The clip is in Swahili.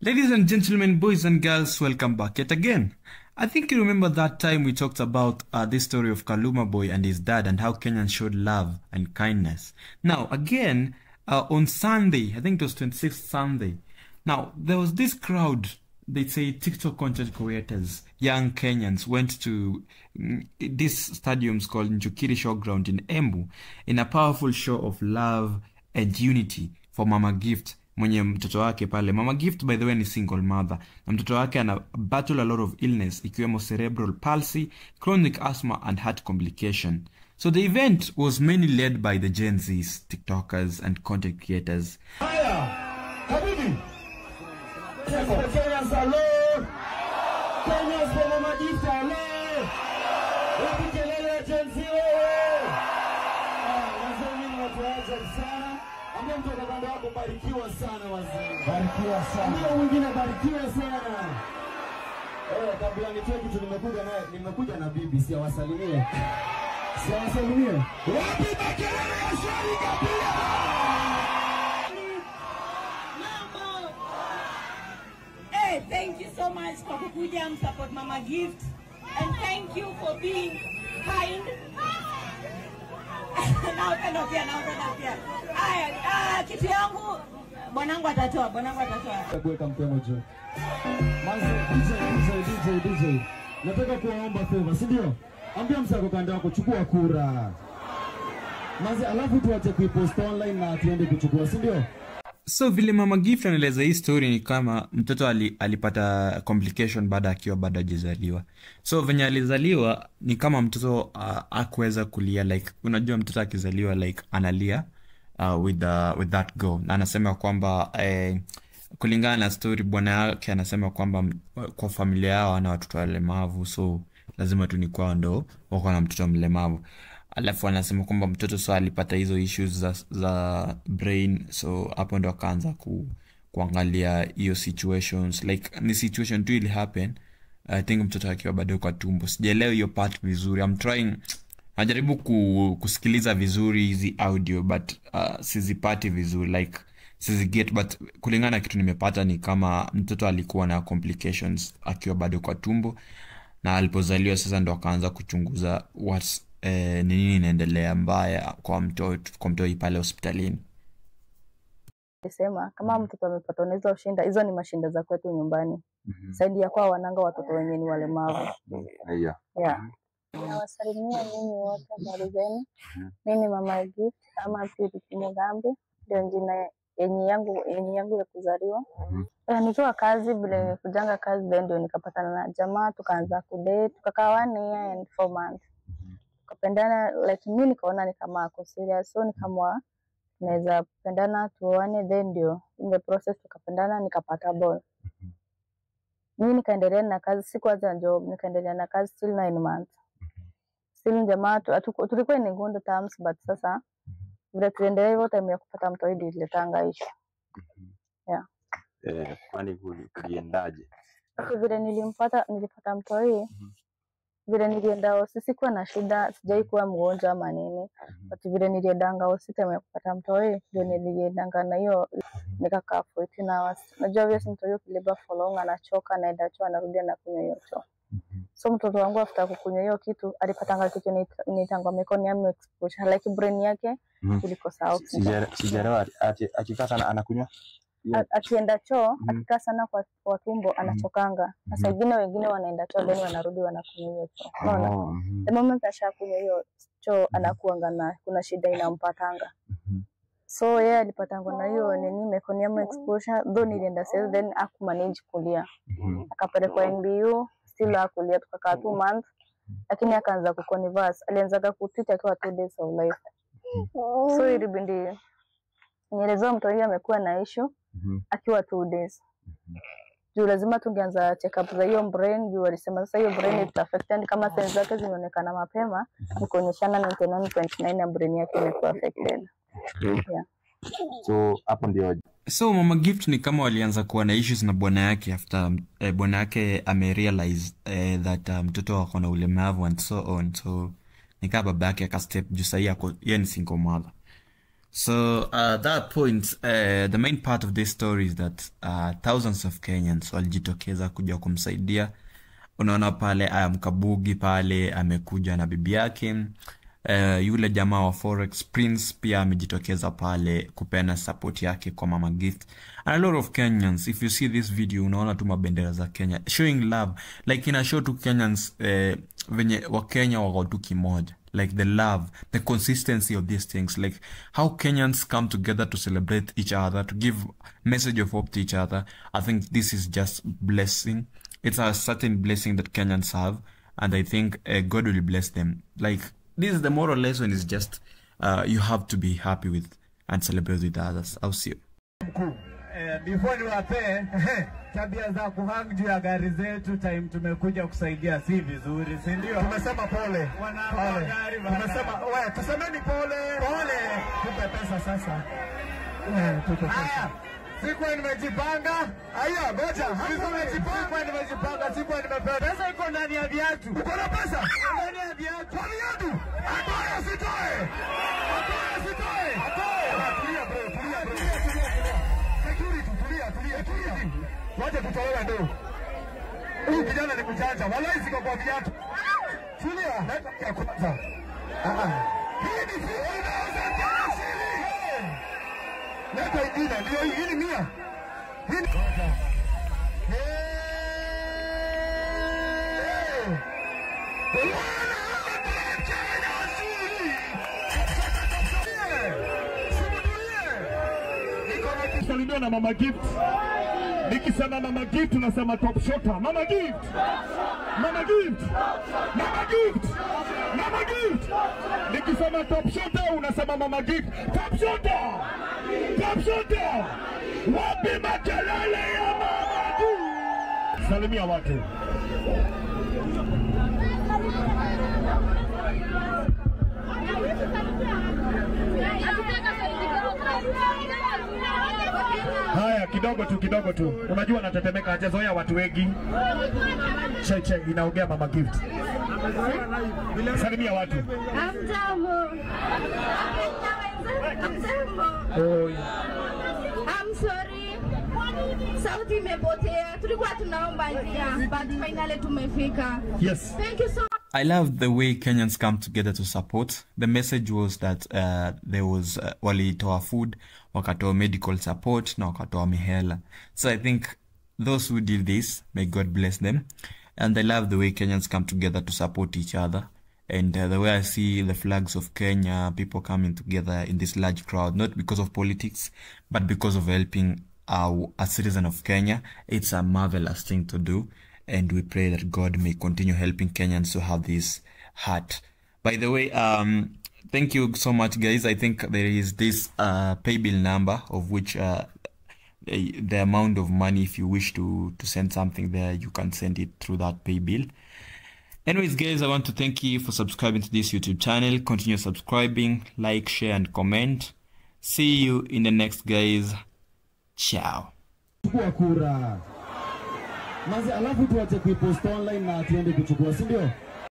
Ladies and gentlemen, boys and girls, welcome back yet again. I think you remember that time we talked about this story of Kaluma Boy and his dad and how Kenyans showed love and kindness. Now, again, on Sunday, I think it was 26th Sunday, now, there was this crowd, they say TikTok content creators, young Kenyans, went to this stadiums called Njukiri Showground in Embu in a powerful show of love and unity for Mama Gift, mwenye mtoto wake pale. Mama Gift, by the way, ni single mother. Na mtoto wake ana battle a lot of illness, ikiwemo cerebral palsy, chronic asthma, and heart complication. So the event was mainly led by the Gen Zs, TikTokers, and content creators. Hiya! Habibi! Yes, the Kenyans alone! Kenyans for Mama Gift alone! Wapi kelele Gen Z wewe! Wazee mimi watuaje sana. Ambia mtu kwa kando yako barikiwa sana wazee. Barikiwa sana. Ambia mwingine barikiwa sana. Kabla nitoe kitu nimekuja na bibi, siwasalimie. Siwasalimie. Wapi makelele ya shari kabila? Hey, thank you so much for kukuja support Mama Gift, and thank you for being kind. Naupenda pia. Aya, kitu yangu bwanangu atatoa. Kuweka mkono juu. Manzi, DJ. Nataka kuwaomba favor, si ndio? Ambia msako kando yako chukua kura. Manzi, alafu tuache kuipost online na tuende kuchukua, si ndio? So vile Mama Gift anaeleza hii story ni kama mtoto alipata complication baada akiwa bado hajazaliwa. So venye alizaliwa ni kama mtoto hakuweza kulia, like unajua mtoto akizaliwa like analia with that girl. Na anasema kwamba kulingana na story bwana yake anasema kwamba kwa familia yao ana watoto walemavu, so lazima tu ni kwao ndo wako na mtoto mlemavu. Alafu anasema kwamba mtoto so alipata hizo issues za brain, so hapo ndo akaanza kuangalia hiyo situations, like ni situation tu ili happen. I think mtoto akiwa bado kwa tumbo. Sijaelewa hiyo part vizuri. I'm trying, najaribu kusikiliza vizuri hizi audio but sizipati vizuri, like siziget, but kulingana na kitu nimepata ni kama mtoto alikuwa na complications akiwa bado kwa tumbo, na alipozaliwa sasa ndo akaanza kuchunguza nini inaendelea mbaya kwa mtoto pale hospitalini. Sema kama mtoto amepata unaweza ushinda, hizo ni mashinda za kwetu nyumbani. Saidi ya kwa wananga watoto wenye ni walemavu. Yeah. Nawasalimia nyinyi wote habari zenu. Mimi Mama Gift ama Purity Mugambi, ndio jina yenye yangu ya kuzaliwa. Nikiwa kazi bila nikujanga kazi ndio nikapatana na jamaa, tukaanza kudate, tukakaa 1 year and 4 months. Tukapendana, like mimi nikaona ni kama ako serious, so nikamwa naweza pendana tuone, then ndio in the process tukapendana, nikapata ball. Mimi nikaendelea na kazi, sikuanza job, nikaendelea na kazi still 9 months. Still jamaa tulikuwa ni good terms, but sasa vile tuendelea hivyo time ya kupata mtoto ililetanga issue. Yeah. Kwani kuliendaje? Vile nilipata mtoto vile nilienda sisi kwa na shida, sijai kuwa mgonjwa ama nini, but vile niliendanga hospitali ya kupata mtoto ndio niliendanga na hiyo nikakaa 14 hours. Najua vile mtoto kileba for long anachoka, anaenda choo anarudi na kunywa hiyo choo. So mtoto wangu after kukunywa hiyo kitu alipatanga kitu nitangwa meconium exposure, like brain yake ilikosa oxygen. Sijaelewa akikaa sana anakunywa, akienda choo akikaa sana kwa tumbo anachokanga. Sasa wengine wanaenda choo then wanarudi wanakunywa hiyo choo. Unaona? The moment ashakunywa hiyo choo anakuanga na kuna shida inampatanga. So yeye alipatanga na hiyo nini meconium exposure, though nilienda sasa then akumanage kulia. Akapelekwa NBU, still akulia, tukakaa 2 months, lakini akaanza kuconverse. Alianza kutreat akiwa 2 days of life. So ilibidi nielezwa mtoto amekuwa na issue akiwa 2 days. Juu lazima tungeanza check up za hiyo brain, juu walisema sasa hiyo brain is affected, kama signs zake zinaonekana mapema ni kuonyeshana 99.9 ya brain yake imekuwa affected. Yeah. So hapo ndio Mama Gift ni kama walianza kuwa na issues na bwana yake after bwana yake amerealize that mtoto wako na ulemavu and so on. So nikaa baba yake akastep juu sasa yeye ni single mother. So at that point, the main part of this story is that thousands of Kenyans walijitokeza kuja kumsaidia. Unaona pale Mkabugi pale amekuja na bibi yake. Yule jamaa wa Forex Prince pia amejitokeza pale kupeana support yake kwa Mama Gift. And a lot of Kenyans, if you see this video, unaona tu mabendera za Kenya showing love, like ina show tu Kenyans venye wa Kenya wako tu kimoja, like the love, the consistency of these things, like how Kenyans come together to celebrate each other, to give message of hope to each other. I think this is just blessing. It's a certain blessing that Kenyans have, and I think God will bless them. Like, this is the moral lesson, is just you have to be happy with and celebrate with others. I'll see you. Before niwape tabia za kuhang juu ya gari zetu, time tumekuja kusaidia si vizuri, si ndio? Tumesema pole. Pole. Tumesema wewe tusemeni pole. Pole. Tupe pesa sasa. Tupe pesa. Sikuwa nimejipanga. Aya, ngoja. Sikuwa nimependa. Pesa iko ndani ya viatu. Uko na pesa? Ndani ya viatu. Kwa viatu. Atoe sitoe. Atoe sitoe. Atoe. Tulia bro, tulia. Security, tulia. Wacha tutolewa ndo. Huyu kijana ni mjanja. Wallahi siko kwa viatu. Tulia. Leta ya kwanza. Hii ni leta ingine, ndio hii ni 100. Hii ni Salimia na Mama Gift. Nikisema Mama Gift unasema top shotter. Mama Gift. Mama Gift. Mama Gift. Mama Gift. Nikisema top shotter unasema Mama Gift. Top shotter. Top shotter. Wapi makelele ya Mama Gift? Salimia watu. Haya, kidogo tu. Unajua natetemeka, hajazoea watu wengi. Che, inaongea Mama Gift. Salimia watu. I'm sorry. Sauti imepotea. Tulikuwa tunaomba njia, but finally tumefika. Yes. Thank you so much. I love the way Kenyans come together to support. The message was that there was walitoa food, wakatoa medical support, na wakatoa mihela. So I think those who did this, may God bless them. And I love the way Kenyans come together to support each other. And the way I see the flags of Kenya, people coming together in this large crowd, not because of politics, but because of helping a citizen of Kenya. It's a marvelous thing to do. And we pray that God may continue helping Kenyans to have this heart. By the way, thank you so much, guys. I think there is this pay bill number of which the amount of money, if you wish to send something there, you can send it through that pay bill. Anyways, guys, I want to thank you for subscribing to this YouTube channel. Continue subscribing, like, share, and comment. See you in the next, guys. Ciao. Mazi alafu tuache kuipost online na tuende kuchukua, si ndio?